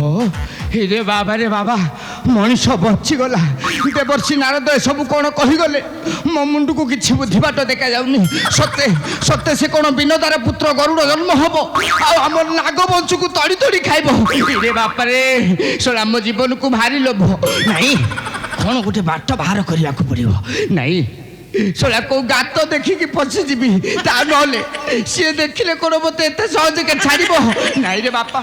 रे बाबा रे बाबा मनीष बचिगला देवर्षि नारद एसबू कौन कहीगले मो मुंड को किसी बुद्धि बाट देखा जाऊनी सत्य सत्य से कौन विनोदार पुत्र गरुड़ जन्म हम आम नागवंश को तड़ी तड़ी खाइब रे बापा रे सोला मो जीवन को भारी लोभ नहीं कौन गोटे बाट बाहर करने को पड़ो नहीं सोला को गात देखिकी पशिजी ता ना सी देखिले कौन मत एत सहज के छाड़ नहीं रे बापा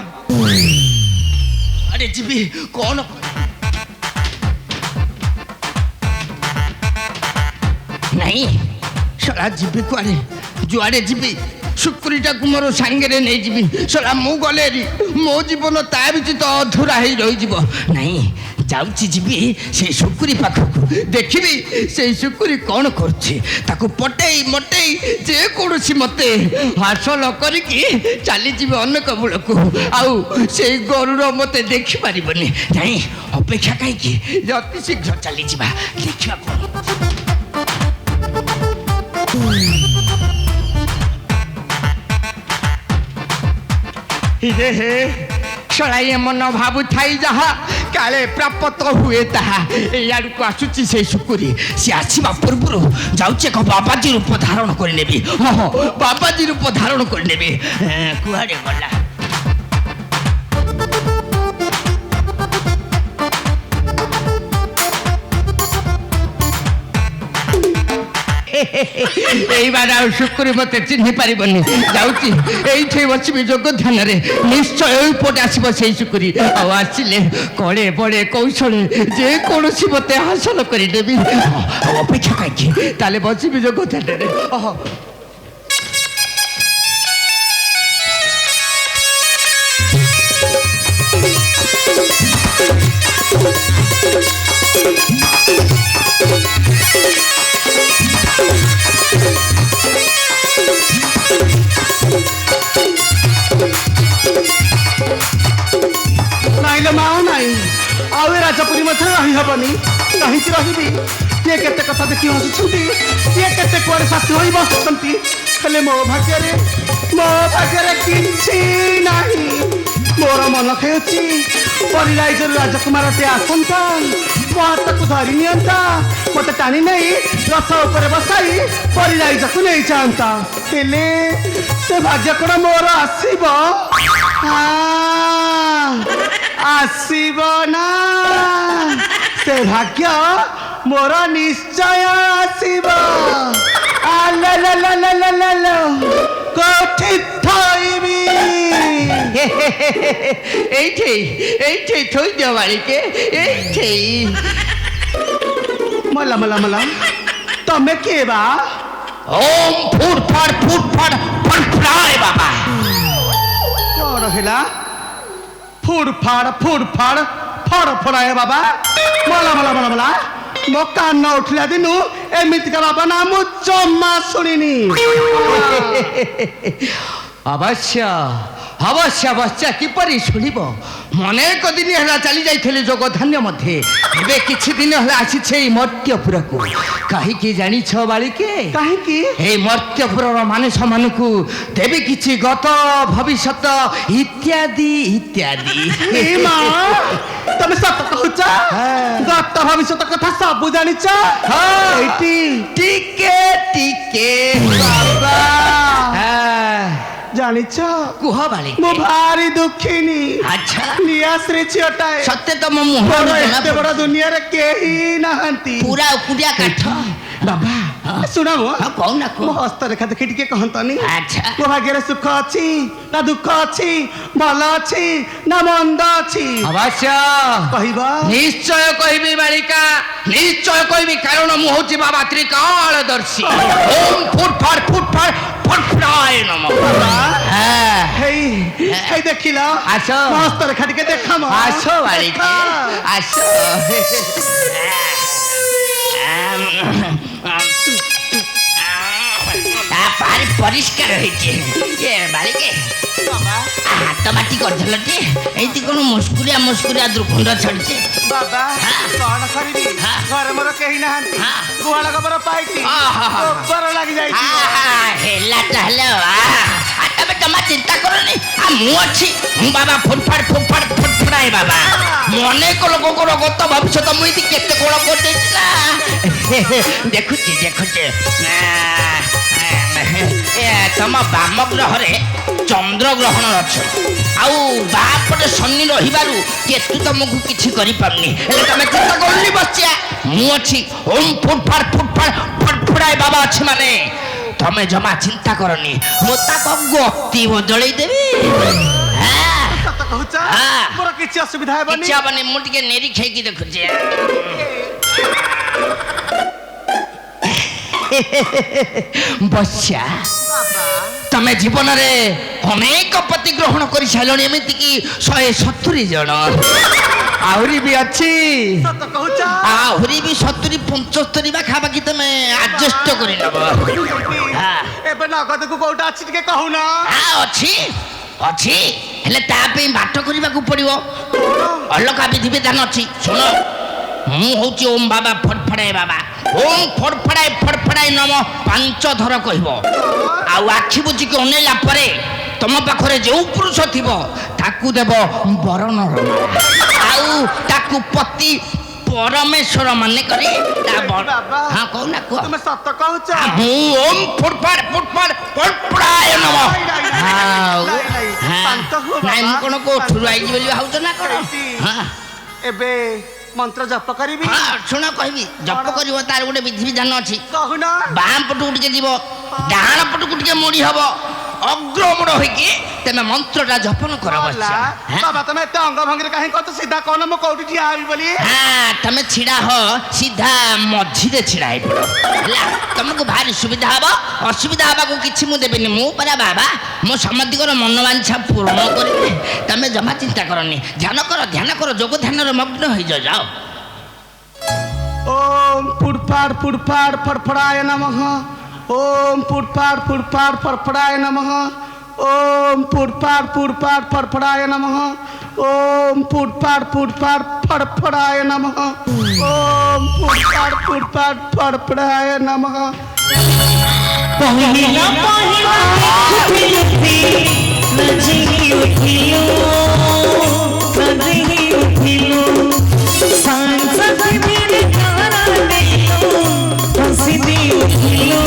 अरे जीवी कौन नहीं सोला जीवी कुआरे जुआड़े जीवी शुक्रीटा को मोर सांगे नहीं जीवी सोला मु गले मो जीवन ता व्यतीत अधूरा ही रही नहीं जाऊँगी जीवी से शुक्री पाखक देखी से शुक्री कौन करुँ पटई मटई जेकोसी मत हासिल करके चली अनेक बूल को आउ से गरुड़ मत देखिपार नहीं अपेक्षा कहीं अति शीघ्र चली देखा हे शलाई मन भावु थाई जहा काले प्राप्त हुए ताहा यार को आसुची से शुकुरी से आसीबा पूर्व जाउचे को बाबाजी रूप धारण कर नेबी हां बाबाजी रूप धारण कर नेबी कुहाड़े गला बार शुक्र मत चिन्ह पार जाऊँगी बसबी जोग ध्यान निश्चय पटे आसब से शुक्री आसिले कड़े बड़े कौशल जेकोसी मत हासिल करदेवी अपेक्षा कहीं ताले बसबी जोग ध्यान राजापुरी मत रही हेनी कहीं रही किए केते कथा देखी हसुंती किए केते कुआरे साथी होई बसुंती हेले मो भाग्य किछि नाही मोर मन खेची परिराइज राजकुमार टे आसंता मो हाथ को धरी नियंता मत टाणी नहीं रथ ऊपर बसाई परिराइज को नहीं चाहता हेले से भाग्य कौन मोर आसीब आसीब ना से भाग्य मोर निश्चय आसीब कथि थईबी एठे थोई दियो बालिके एठे मला मला मला तमे के बा ओम फुट फाड़ फड़फड़ाए बाबा कौन हेला फुट फाड़ फड़फड़ाए बाबा मला मला मला मला मो कान उठला दिनु एमिति का बाबा ना मु जम्मा सुनिनी अवश्य अवश्य अवश्य किपरि शुणिब अनेक दिन है चली जाइए जोग धान्य मध्य एवं किछि दिन है आसी मर्त्यपुर को कहीं जानी बालिके कहीं मर्त्यपुर मानुष मान को देवी किछि गत भविष्यत इत्यादि इत्यादि तुम सत कहूच गत भविष्यत कथा सब जानी टिके टिके बाबा जानिछ कुह बाली मो भारी दुखिनी अच्छा नियाश्री छियटाए सत्य तो मो मुह एते बड़ा दुनिया रे केही नाहंती पूरा उकुडिया काठ बाबा सुना मो हां कहू ना को हस्त रेखा देखि टिके कहंतनी अच्छा मो भाग्य रे सुख अछि ना दुख अछि भल अछि ना मंद अछि अवश्य कहिबा निश्चय कहिबी बालिका निश्चय कहिबी कारण मु होछि बाबा त्रिकालदर्शी ओम फुट फाड़ फड़फड़ाए नमः हे देखिला आसो मस्त रेखा टिके देखम आसो बालिका आसो पारी परिष्कार होइछे ये बालिके बाबा हाथ माटी करथलटे एति कोन मुस्कुरिया मुस्कुरिया दुर्गंध छड़छे बाबा कोन करिबी घर मोर केही नाहंती गुहाळ खबर पाइती गोबर लागि जाईती हेला तहले तमे जमा चिंता करनी ମୁଁ ଅଛି ମୁଁ ବାବା ଫୁଟଫାଟ ଫୁଟଫାଟ ଫୁଟଫୁଟାଏ ବାବା ଅନେକ ଲୋକଙ୍କର ଗତ ଭବିଷ୍ୟତ ମୁଁ ଏଠି କେତେ କଣ କରିଦେଇଛି ନା ଦେଖୁଛି ଦେଖୁଛି ତମ ବାମ ଗ୍ରହରେ ଚନ୍ଦ୍ର ଗ୍ରହଣ ଅଛି ଆଉ ବାପଟେ ଶନି ରହିବାରୁ କେତୁ ତମକୁ କିଛି କରିପାରୁନି ହେଲେ ତମେ ଚିନ୍ତା କରୁନି ବସିଆ ମୁଁ ଅଛି ଓମ୍ ଫୁଟଫାଟ ଫୁଟଫାଟ ଫୁଟଫୁଟାଏ ବାବା ଅଛି ମାନେ ତମେ ଜମା ଚିନ୍ତା କରନି ମୁଁ ତାକୁ ଗତି ବଦଳେଇ ଦେବି ମୋର କିଛି ଅସୁବିଧା ହେବନି କିଛି ହବନି ମୁଁ ଟିକେ ନିରୀକ୍ଷେଇକି ଦେଖୁଛି ବସ୍ୟା ତମେ ଜୀବନରେ ଅନେକ ପତି ଗ୍ରହଣ କରି ସାରିଲଣି ଏମିତିକି 170 ଜଣ ଆହୁରି ବି ଅଛି ଆହୁରି ବି 70 75 ପାଖାପାଖି ତମେ ଆଡଜଷ୍ଟ କରି ନେବ ଏବେ ନଗଦକୁ କୋଉଟା ଅଛି ଟିକେ କହୁନ ଅଛି ଅଛି ହେଲେ ତା ପାଇଁ ବାଟ କରିବାକୁ ପଡିବ ଅଲଗା ବିଧିବିଧାନ ଅଛି ଶୁଣ ମୁଁ ହଉଛି ଓମ୍ ବାବା ଫଟଫଡାଏ ବାବା ଓମ୍ ଫଟଫଡାଏ ଫଟଫଡାଏ ନମ 5 ଥର କହିବ ଆଉ ଆଖି ବୁଝିକି ଅନେଇଲା ପରେ ତମ ପାଖରେ ଯେଉଁ ପୁରୁଷ ଥିବ ତାକୁ ଦେବ ବରଣର ଆଉ ତାକୁ ପତି ପରମେଶ୍ୱର ମାନେ କରି ହଁ କହୁନା କୁହ ତମେ ସତ କହୁଛ ମୁଁ ଓମ୍ ଫୁଟଫାଟ ଫୁଟଫାଟ ଫଟଫଡାଏ ନମ ନାଇଁ ମୁଁ କଣ କୋଠରୁ ଆଇଛି ବୋଲି ଭାବୁଛ ନା କଣ ଏବେ ମନ୍ତ୍ର ଜପ କରିବି ଶୁଣ କହିବି ଜପ କରିବ ତାର ଗୋଟେ ବିଧିବିଧାନ ଅଛି କହୁନ ବାମ ପଟକୁ ଟିକେ ଯିବ ଡାହାଣ ପଟକୁ ଟିକେ ମୋଡି ହବ ଅଗ୍ରମୋଡ଼ ହୋଇକି ତମେ ମନ୍ତ୍ରଟା ଜପନ କର ବାବା ତମେ ଏତେ ଅଙ୍ଗ ଭଙ୍ଗୀରେ କାହିଁ କହୁଛ ସିଧା କହୁନ ମୁଁ କୋଉଠି ଠିଆ ହେବି ବୋଲି ତମେ ଛିଡା ହ ସିଧା ମଝିରେ ଛିଡା ହେଇପଡ ହେଲା ତମକୁ ଭାରି ସୁବିଧା ହବ ଅସୁବିଧା ହବାକୁ କିଛି ମୁଁ ଦେବିନି ମୁଁ ପରା ବାବା ମୋ ସମସ୍ତଙ୍କର ମନବାଞ୍ଛା ପୂରଣ କରିବି ତମେ ଜମା ଚିନ୍ତା କରନି ଧ୍ୟାନ କର ଯୋଗ ଧ୍ୟାନରେ ମଗ୍ନ ହେଇଯାଅ ଯାଅ ଓମ୍ ଫୁଟଫାଟ ଫୁଟଫାଟ ଫଟଫଡାୟ ନମଃ ओम फुटफाट फुटफाट फड़फड़ाय नमः ओम फुटफाट फुटफाट फड़फड़ाय नमः ओम फुटफाट फुटफाट फड़फड़ाय नमः ओम फुटफाट फुटफाट फड़फड़ाय नमः पहिला पहिला उठिलो सांसद मेरे गाना देलो हंसी उठिलो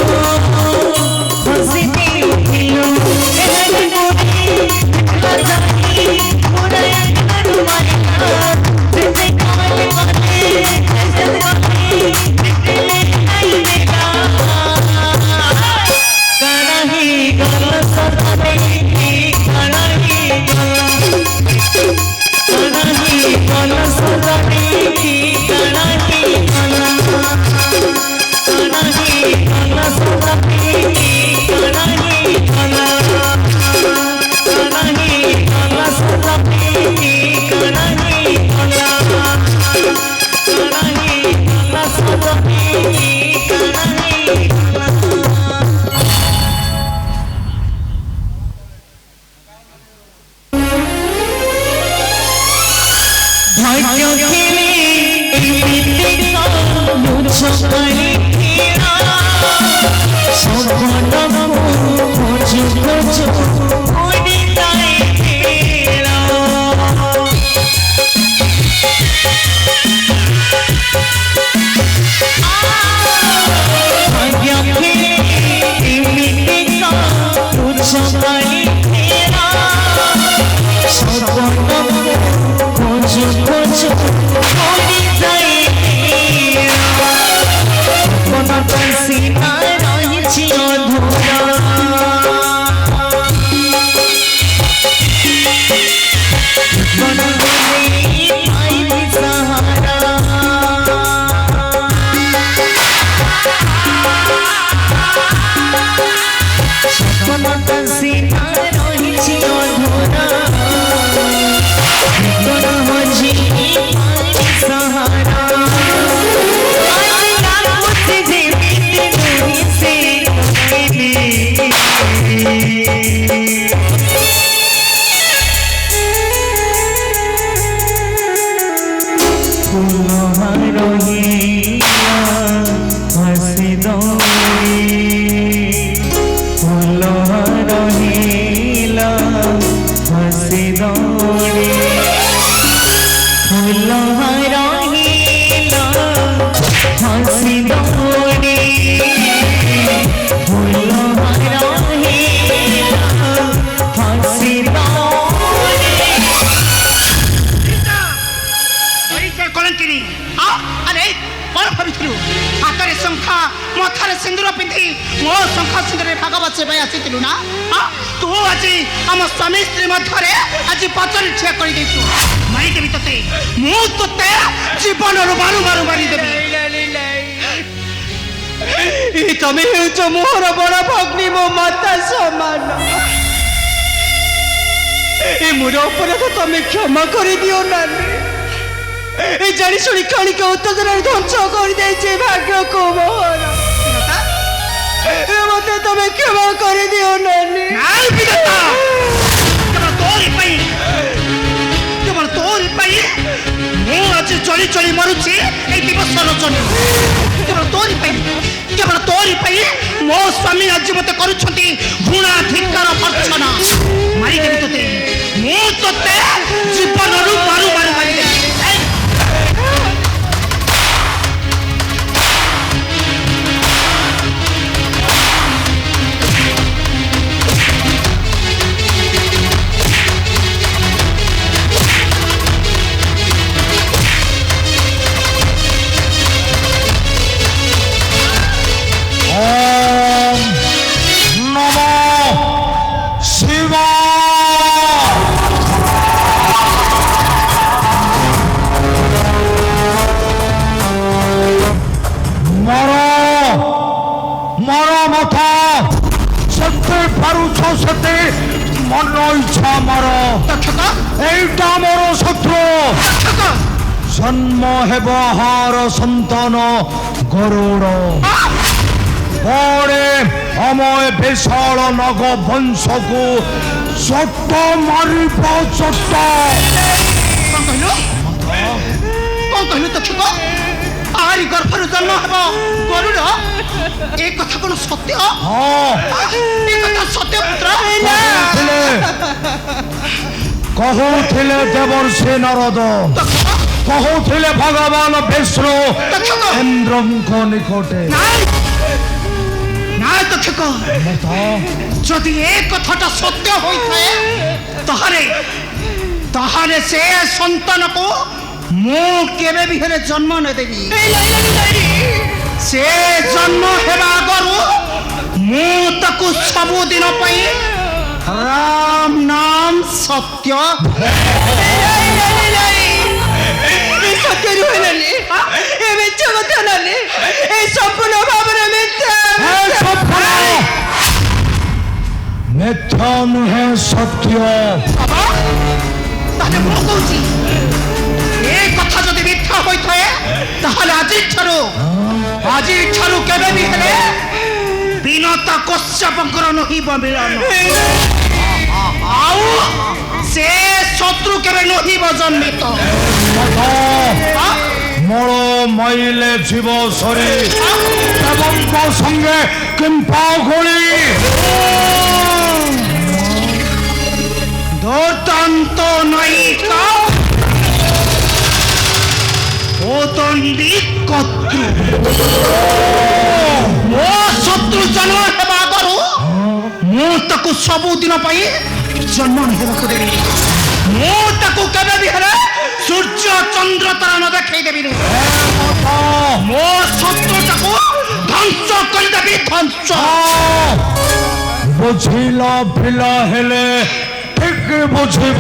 ସେ ପାଇଁ ଆସିଥିଲୁ ନା ତୁ ଆଜି ଆମ ସ୍ୱାମୀ ସ୍ତ୍ରୀ ମଧ୍ୟରେ ଆଜି ପଚରି ଠିଆ କରିଦେଇଛୁ ମାରିଦେବି ତତେ ମୁଁ ତତେ ଜୀବନରୁ ମାରୁ ମାରୁ ମାରିଦେବି ତମେ ହେଉଛ ମୋର ବଡ଼ ଭଗ୍ନୀ ମୋ ମାତା ସମାନ ଏ ମୋର ଅପରାଧ ତମେ କ୍ଷମା କରିଦିଅ ନାନୀ ଏ ଜାଣି ଶୁଣି କାଳିକା ଉତ୍ତରରେ ଧ୍ୱଂସ କରିଦେଇଛି ଭାଗ୍ୟକୁ ମୋହର ମତେ ତମେ କ୍ଷମା କରିଦିଅ ନାନୀ କେବଳ ତୋରି ପାଇଁ ମୁଁ ଆଜି ଚଳି ଚଳି ମରୁଛି ଏଇ ଦିବସର ଜন্য କେବଳ ତୋରି ପାଇଁ ମୋ ସ୍ୱାମୀ ଆଜି ମତେ କରୁଛନ୍ତି ଘୃଣା ଧିକ୍କାର ଭର୍ତ୍ସନା ମାରିଦେବି ତୋତେ ମୁଁ ତୋତେ ଜୀବନରୁ ମାରୁ ମାରୁ ମାରିଦେବି মন ইচ্ছা মার এইটা মোর শত্রু জন্ম হেব হার সন্তান গরুড় পরে অময় বিশাল নগ বংশকু চট মারিব চট କହିଲୁ ତକ୍ଷକ ଆରି ଗର୍ଭରୁ ଜନ୍ମ ହେବ ଗରୁଡ଼ ଏ କଥା କଣ ସତ୍ୟ ଏ କଥା ସତ୍ୟ ପୁତ୍ର କହୁଥିଲେ ଦେବର୍ଷି ନାରଦ କହୁଥିଲେ ଭଗବାନ ବିଷ୍ଣୁ ଇନ୍ଦ୍ରଙ୍କ ନିକଟେ ନାଇଁ ତକ୍ଷକ ଯଦି ଏ କଥାଟା ସତ୍ୟ ହୋଇଥାଏ ତାହେଲେ ସେ ସନ୍ତାନକୁ ମୁଁ କେବେ ବି ହେଲେ ଜନ୍ମ ନେଦେବି ସେ ଜନ୍ମ ହେବା ଆଗରୁ ମୁଁ ତାକୁ ସବୁଦିନ ପାଇଁ ରାମ ନାମ ସତ୍ୟ ସତ୍ୟ ରୁହେଲାନି ଏ ମିଛ କଥା ନାନି ଏ ସମ୍ପୂର୍ଣ୍ଣ ଭାବରେ ମିଥ୍ୟା ନୁହେଁ ସତ୍ୟ ତାହେଲେ ମୁଁ କହୁଛି ଏ କଥା ଯଦି ମିଥ୍ୟା ହୋଇଥାଏ ତାହେଲେ ଆଜିଠାରୁ କେବେ ବି ହେଲେ ବିନତା କଶ୍ୟପଙ୍କର ନହିବ ମିଳନ ଆଉ ସେ ଶତ୍ରୁ କେବେ ନହିବ ଜନ୍ମିତ ମଳ ମଇଲେ ଜୀବ ସରି ଦେବଙ୍କ ସଙ୍ଗେ କିମ୍ପା ଗୋଳି দর্দান্ত নায়িকা ও দণ্ডী কর্তৃ ମୋ ଶତ୍ରୁ ଜନ୍ମ ହେବା ଆଗରୁ ମୁଁ ତାକୁ ସବୁଦିନ ପାଇଁ ଜନ୍ମ ହେବାକୁ ଦେବି ମୁଁ ତାକୁ କେବେ ବି ହେଲେ ସୂର୍ଯ୍ୟ ଚନ୍ଦ୍ର ତାରା ନ ଦେଖେଇ ଦେବିନି ମୋ ଶତ୍ରୁଟାକୁ ଧ୍ୱଂସ କରିଦେବି ଧ୍ୱଂସ ବୁଝିଲ ପିଲା ହେଲେ ঠিক বুঝিব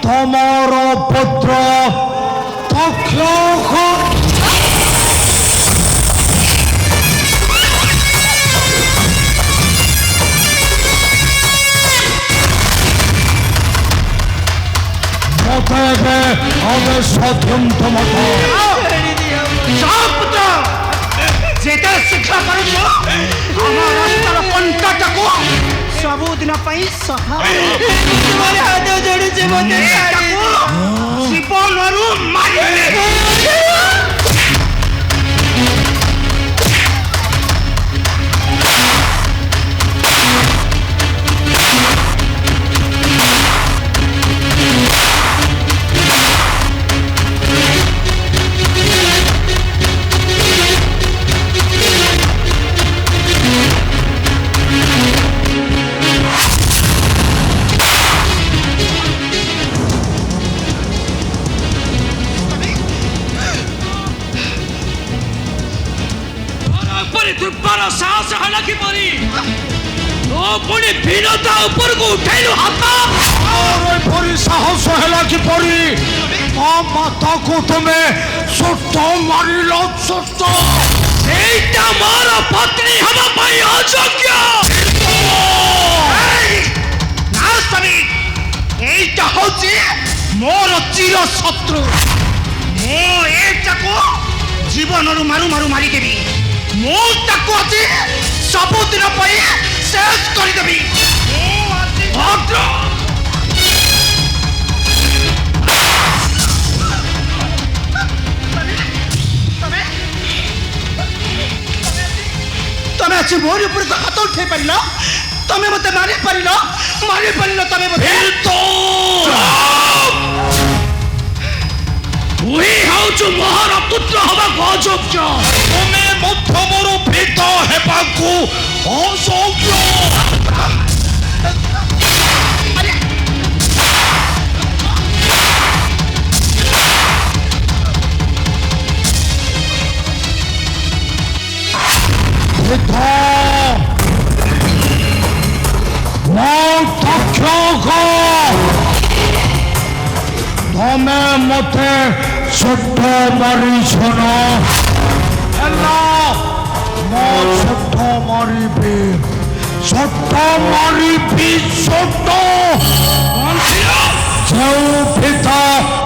তোমার পুত্র তক্ষক মতে আমি সত্যন্ত মত পুত্র যেতে শিক্ষা পারুছ আমার রাস্তার পন্থাটাକୁ ସବୁଦିନ ପାଇଁ ହାତ ଯୋଡୁଛି ମତେ ଜୀବନରୁ ମାରିଲେ ତୋର ସାହସ ହେଲା କିପରି ତୁ ପୁଣି ବିନତା ଉପରକୁ ଉଠେଇଲୁ ହାତ ଏପରି ସାହସ ହେଲା କିପରି ମୋ ମାତାକୁ ତୁମେ ଛୋଟ ମାରିଲ ଛୋଟ ସେଇଟା ମୋର ପତ୍ନୀ ହେବା ପାଇଁ ଅଯୋଗ୍ୟ ନା ସ୍ୱାମୀ ଏଇଟା ହଉଛି ମୋର ଚିର ଶତ୍ରୁ ମୁଁ ଏଇଟାକୁ ଜୀବନରୁ ମାରୁ ମାରୁ ମାରିଦେବି ମୁଁ ତାକୁ ଆଜି ସବୁଦିନ ପାଇଁ ଶେଷ କରିଦେବି ତମେ ଆଜି ମୋରି ଉପରକୁ ହାତ ଉଠେଇ ପାରିଲ ତମେ ମତେ ମାରିପାରିଲ ତମେ ମତେ ତୁହି ହେଉଛୁ ମୋହର ପୁତ୍ର ହେବାକୁ ଅଯୋଗ୍ୟ ତୁମେ ମଧ୍ୟ ମୋର ଭେଦ ହେବାକୁ ଅଯୋଗ୍ୟ ତମେ ମତେ ଛୋଟ ମାରିଛ ନା ହେଲା ମୋ ଛୋଟ ମାରିବି ଛୋଟ ଯେଉଁ ପିତା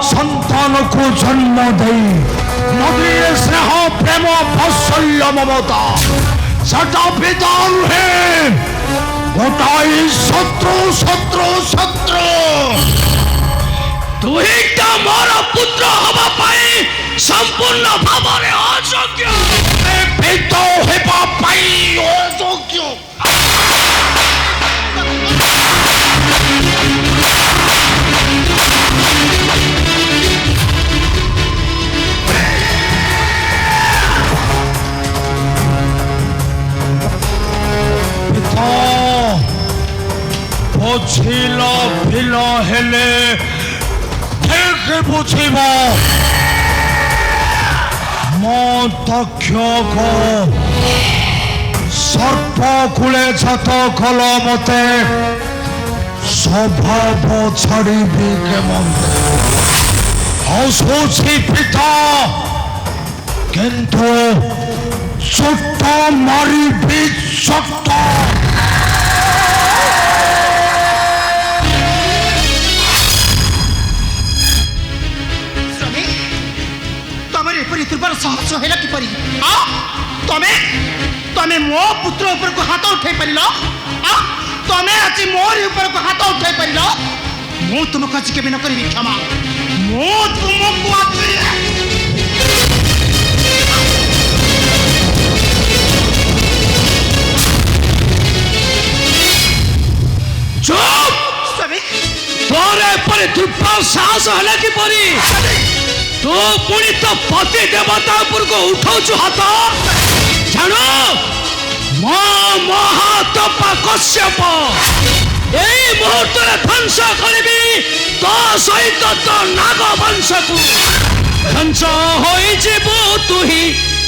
ସନ୍ତାନକୁ ଜନ୍ମ ଦେଇ ନଦୀରେ ସ୍ନେହ ପ୍ରେମ ବାତ୍ସଲ୍ୟ ମମତା ସେଟା ପିତା ନୁହେଁ ଗୋଟାଏ ଶତ୍ରୁ ତୁହିଟା ମୋର ପୁତ୍ର ହେବା ପାଇଁ ସମ୍ପୂର୍ଣ୍ଣ ଭାବରେ ଅଯୋଗ୍ୟ ଭେଦ ହେବା ପାଇଁ ଅଯୋଗ୍ୟ ବୁଝିଲ ଭିଲ ହେଲେ ଠିକ ବୁଝିବ ମୋ ତକ୍ଷକ ସର୍ପ କୂଳେ ଛାତ କଲ ମତେ ସ୍ୱଭାବ ଛାଡ଼ିବି କେମନ୍ତେ ହସୁଛି ପିତା କିନ୍ତୁ ଛୋଟ ମାରିବି ଛୋଟ ଦୁର୍ବଳ ସାହସ ହେଲା କିପରି ତମେ ମୋ ପୁତ୍ର ଉପରକୁ ହାତ ଉଠେଇ ପାରିଲ ତମେ ଆଜି ମୋରି ଉପରକୁ ହାତ ଉଠେଇ ପାରିଲ ମୁଁ ତୁମକୁ ଆଜି କେବେ ନ କରିବି କ୍ଷମା ମୁଁ ତୁମକୁ ଆଜି ଚୁପ୍ ତୋର ଏପରି ଦୁର୍ବଳ ସାହସ ହେଲା କିପରି ତୁ ପୁଣି ତ ପତି ଦେବତା ଉପରକୁ ଉଠଉଛୁ ହାତ ଜାଣୁ ମୋ ମହାତପା କଶ୍ୟପ ଏଇ ମୁହୂର୍ତ୍ତରେ ଧ୍ୱଂସ କରିବି ତୋ ସହିତ ତୋ ନାଗ ବଂଶକୁ ଧ୍ୱଂସ ହୋଇଯିବୁ ତୁହି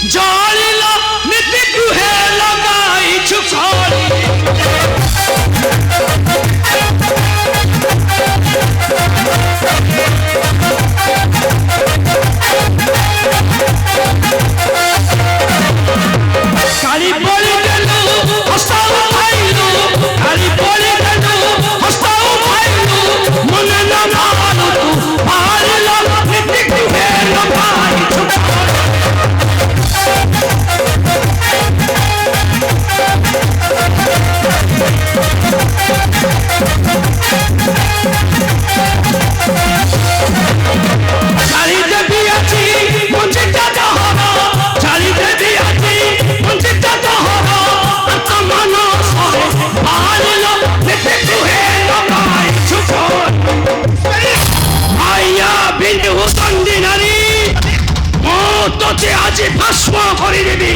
ଜଳିଲ ନୀତି ଗୃହେ ଲଗାଇଛୁ ଖଳି কালি বলি গেলু হস্তাও ভাইলু কালি বলি গেলু হস্তাও ভাইলু মনে না মানু তু ভাইল নীতি গৃহে লগাইছো চারি দেবী আছি মঞ্জিটা জহর চারি দেবী আছি মঞ্জিটা জহর আত্মমান সহে ভাইল নীতি গৃহে লগাইছো মাইয়া বিন্দু তন্দি নারী তোতে আজি ভস্ম করে দেবি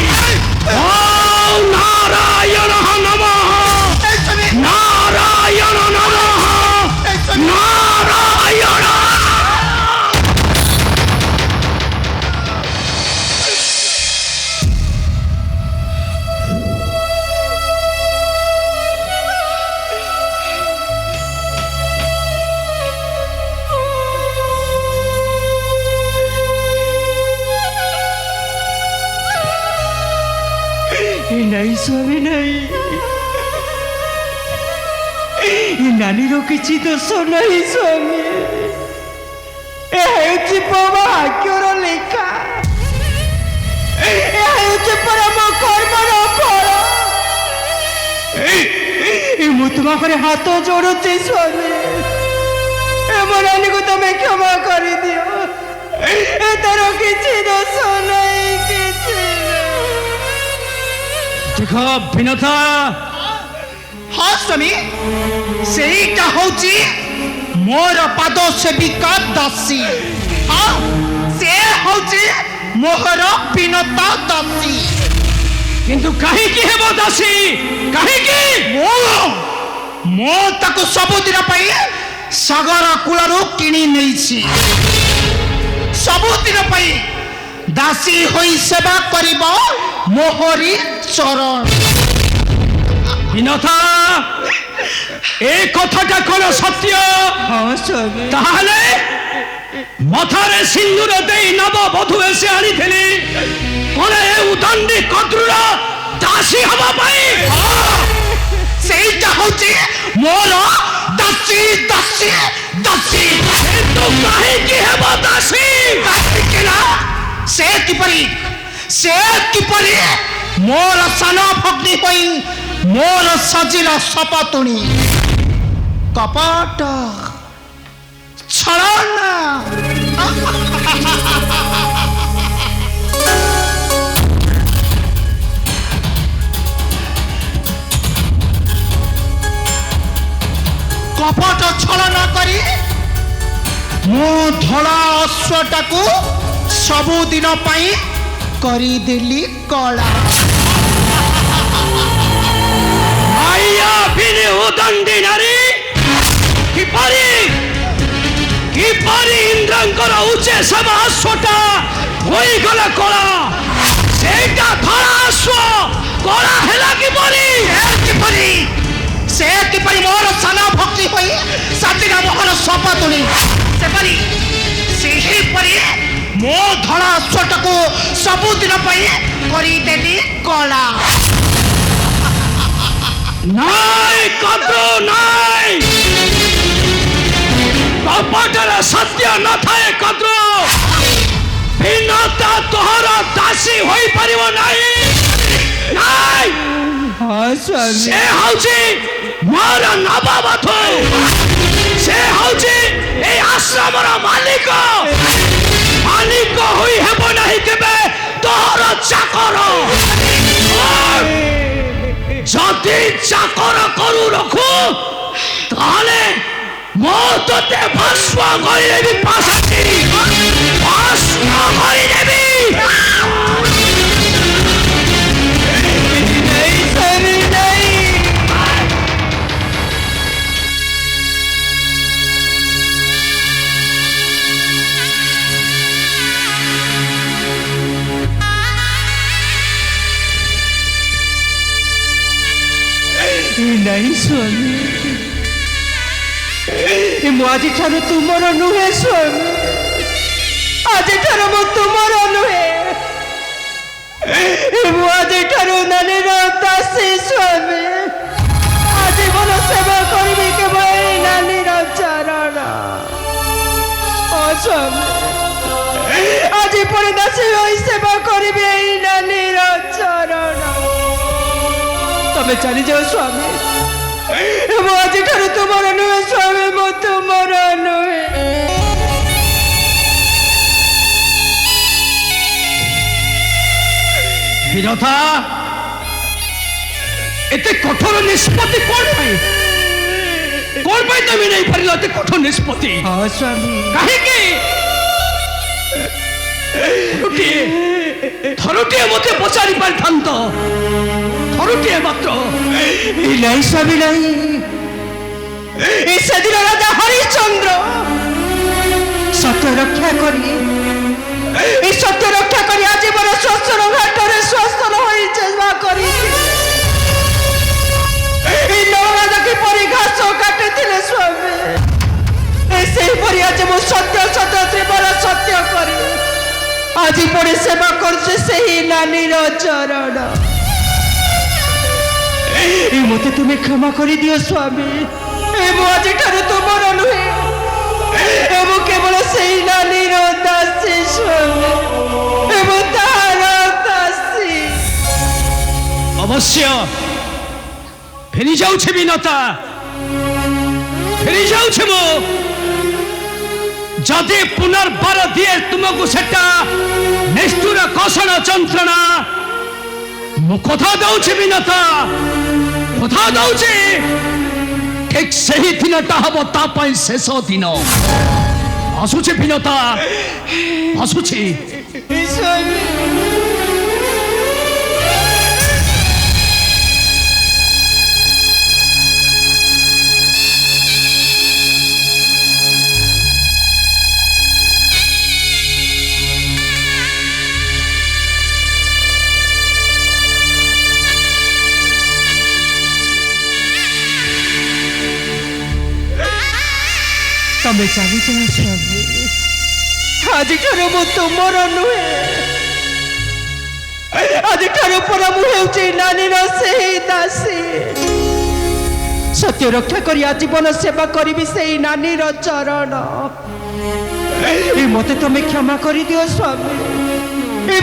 ওম নারায়ণ নমঃ নারায়ণ নমঃ নারায়ণ ନାହିଁ ଏ ନାନୀର କିଛି ଦୋଷ ନାହିଁ ସ୍ୱାମୀ ଏ ହେଉଛି ମୋ ଭାଗ୍ୟର ଲେଖା ଏ ହେଉଛି ପରା ମୋ କର୍ମର ଫଳ ମୁଁ ତୁମ ପାଖରେ ହାତ ଯୋଡୁଛି ସ୍ୱାମୀ ଏ ମୋ ନାନୀକୁ ତମେ କ୍ଷମା କରିଦିଅ ଏ ତାର କିଛି ଦୋଷ ନାହିଁ କିଛି ଦେଖ ବିନତା हाँ स्वामी ସେଇଟା ହଉଛି ମୋର ପାଦ ସେବିକା ଦାସୀ हाँ ସେ ହଉଛି ମୋର ବିନତା ଦାସୀ କିନ୍ତୁ କାହିଁକି ହେବ ଦାସୀ କାହିଁକି ମୁଁ ତାକୁ ସବୁଦିନ ପାଇଁ ସାଗର କୂଳରୁ କିଣି ନେଇଛି ସବୁଦିନ ପାଇଁ ଦାସୀ ହୋଇ ସେବା କରିବ ମୋହରି ଚରଣ ବିନତା ଏ କଥାଟା କଣ ସତ୍ୟ ହଁ ସ୍ୱାମୀ ତାହେଲେ ମଥାରେ ସିନ୍ଦୁର ଦେଇ ନବ ବଧୁ ବେଶୀ ଆଣିଥିଲି କଣ ଏ ଉଦଣ୍ଡି କଦ୍ରୁର ଦାସୀ ହବା ପାଇଁ ସେଇଟା ହଉଛି ମୋର ଦାସୀ ଦାସୀ ଦାସୀ କିନ୍ତୁ କାହିଁକି ହେବ ଦାସୀ କାହିଁକି ନା ସେ କିପରି ମୋର ସାନ ଭଗ୍ନୀ ହୋଇ ମୋର ସଜିଲ ସପତୁଣୀ କପଟ ଛଳନା କପଟ ଛଳନା କରି ମୁଁ ଧଳା ଅଶ୍ୱଟାକୁ ସବୁଦିନ ପାଇଁ କରିଦେଲି କଳା ଆଇୟା ବିନି ଉଦଣ୍ଡି ନାରୀ କିପରି ଇନ୍ଦ୍ରଙ୍କର ଉଚ୍ଚେ ସେବା ଅଶ୍ୱଟା ହୋଇଗଲା କଳା ସେଇଟା ଧଳା ଅଶ୍ୱ କଳା ହେଲା ସେ କିପରି ମୋର ସାନ ଭକ୍ତି ହୋଇ ସାତିରା ମୋହର ସପତୁଣୀ ସେହିପରି ମୋ ଧଳା ଅଶ୍ୱଟାକୁ ସବୁଦିନ ପାଇଁ କରିଦେଲି କଳା ନାଇଁ କଦ୍ରୁ ନାଇଁ କପଟରେ ସତ୍ୟ ନଥାଏ କଦ୍ରୁ ବିନତା ତୋହର ଦାସୀ ହୋଇପାରିବ ନାହିଁ ନାଇଁ ହଁ ସ୍ୱାମୀ ସେ ହଉଛି ମୋର ନବବଧୂ ସେ ହଉଛି এই ଆଶ୍ରମର ମାଲିକ ହୋଇ ହେବ ନାହିଁ କେବେ ତୋହର ଚାକର ଯଦି ଚାକର କରୁ ରଖୁ ତାହେଲେ ମୁଁ ତୋତେ ଭସ୍ମ କରିଦେବି ପାଶାଟି ଭସ୍ମ କରିଦେବି नहीं स्वामी ମୁଁ ଆଜିଠାରୁ ତୁମର ନୁହେଁ ସ୍ୱାମୀ ଆଜିଠାରୁ ମୁଁ ତୁମର ନୁହେଁ ମୁଁ ଆଜିଠାରୁ ନାନୀର ଦାସୀ ସ୍ୱାମୀ ଆଜୀବନ ସେବା କରିବି କେବଳ ଏଇ ନାନୀର ଚରଣ ସ୍ୱାମୀ ଆଜି ପରେ ଦାସୀ ହୋଇ ସେବା କରିବି ଏଇ ନାନୀର ଚରଣ ତମେ ଚାଲିଯାଅ ସ୍ୱାମୀ ମୁଁ ଆଜିଠାରୁ ତୁମର ନୁହେଁ ସ୍ୱାମୀ ମୁଁ ତୁମର ନୁହେଁ ବିନତା ଏତେ କଠୋର ନିଷ୍ପତ୍ତି କଣ ପାଇଁ ତମେ ନେଇପାରିଲ ଏତେ କଠୋର ନିଷ୍ପତ୍ତି ହଁ ସ୍ୱାମୀ କାହିଁକି ଥରୁଟିଏ ମୋତେ ପଚାରି ପାରିଥାନ୍ତ ଥରୁଟିଏ ମାତ୍ର ନାହିଁ ସ୍ୱାମୀ ନାହିଁ ସେଦିନ ରାଜା ହରିଶ୍ଚନ୍ଦ୍ର ସତ୍ୟ ରକ୍ଷା କରି ଆଜି ମୋର ଶ୍ଵଶର ଘାଟରେ ଶ୍ଵଶର ହୋଇ ସେବା କରି ନରାଜ କିପରି ଘାସ କାଟିଥିଲେ ସ୍ୱାମୀ ସେହିପରି ଆଜି ମୁଁ ସତ୍ୟ ତ୍ରିବର ସତ୍ୟ କରି ଆଜି ପରି ସେବା କରୁଛି ସେହି ନାନୀର ଚରଣ মতে তুমি ক্ষমা করে দিও স্বামী। ମୁଁ ଆଜିଠାରୁ ତୁମର ନୁହେଁ, ମୁଁ କେବଳ ସେଇ ନାନୀର ଦାସୀ ସ୍ୱାମୀ, ମୁଁ ତାହାର ଦାସୀ। ଅବଶ୍ୟ ଫେରି ଯାଉଛି ବିନତା, ଫେରି ଯାଉଛି ମୁଁ। ଯଦି ପୁନର୍ବାର ଦିଏ ତୁମକୁ ସେଟା ନିଷ୍ଠୁର କଷଣ ଯନ୍ତ୍ରଣା, ମୁଁ କଥା ଦଉଛି ବିନତା, କଥା ଦଉଛି ଠିକ ସେହି ଦିନଟା ହବ ତା ପାଇଁ ଶେଷ ଦିନ। ଆସୁଛି ବିନତା, ଆସୁଛି। ତମେ ଚାଲିଛ ସ୍ୱାମୀ, ଆଜିଠାରୁ ମୁଁ ତୁମର ନୁହେଁ, ଆଜିଠାରୁ ପରା ମୁଁ ହେଉଛି ନାନୀର ସେହି ଦାସୀ। ସତ୍ୟ ରକ୍ଷା କରି ଆଜୀବନ ସେବା କରିବି ସେଇ ନାନୀର ଚରଣ। ମତେ ତମେ କ୍ଷମା କରିଦିଅ ସ୍ୱାମୀ,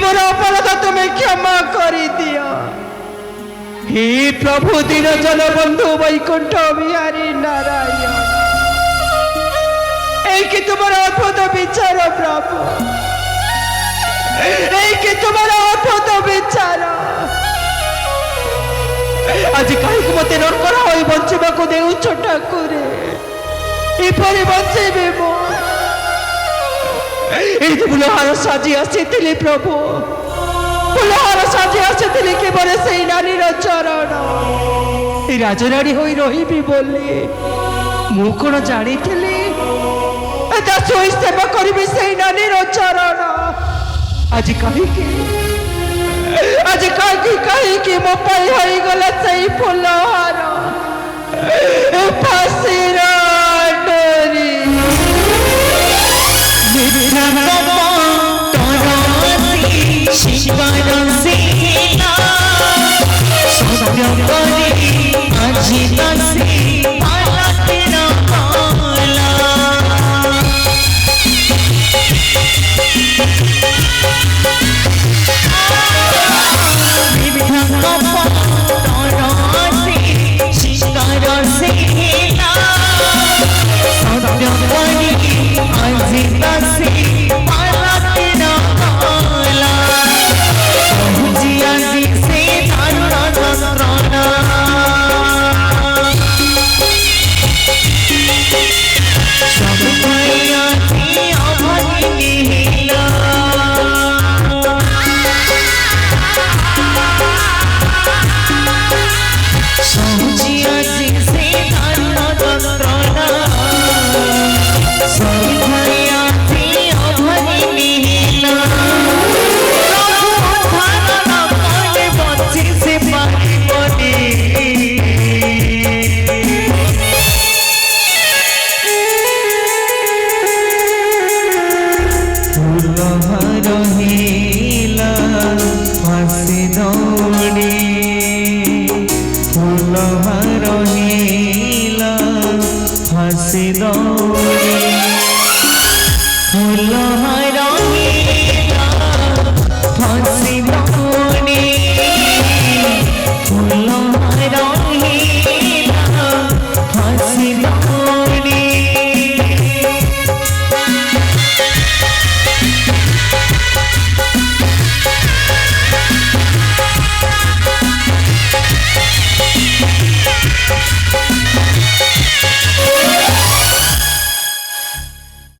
ମୋର ଅପରାଧ ତମେ କ୍ଷମା କରିଦିଅ। হে প্রভু দীন জনবন্ধু বৈকুণ্ঠ বিহারী নারায়ণ, এই কি তোমার অদ্ভুত বিচার প্রভু, এই কি তোমার অদ্ভুত বিচার। আজ কাহিকি মতে নরকর হয়ে বঞ্চিবাকু দেউছ ঠাকুরে, এপরি বঞ্চিবি মু। এই যে ফুলহার সাজি আসিଥିଲି প্রভু, ফুলহার সাজি আসিଥିଲି কেবল সেই নারীর চরণ। এই রাজরানী হয়ে রহিবি বলি ମୁଁ କ'ଣ ଜାଣିଥିଲି ଦାସ ହୋଇ ସେବା କରିବି ସେଇ ନାନୀର ଚରଣ। ଆଜି କାହିଁକି କାହିଁକି ମୋ ପାଇଁ ହୋଇଗଲା ସେଇ ଫୁଲହାର ଫାଶୀର ଡୋରି। I don't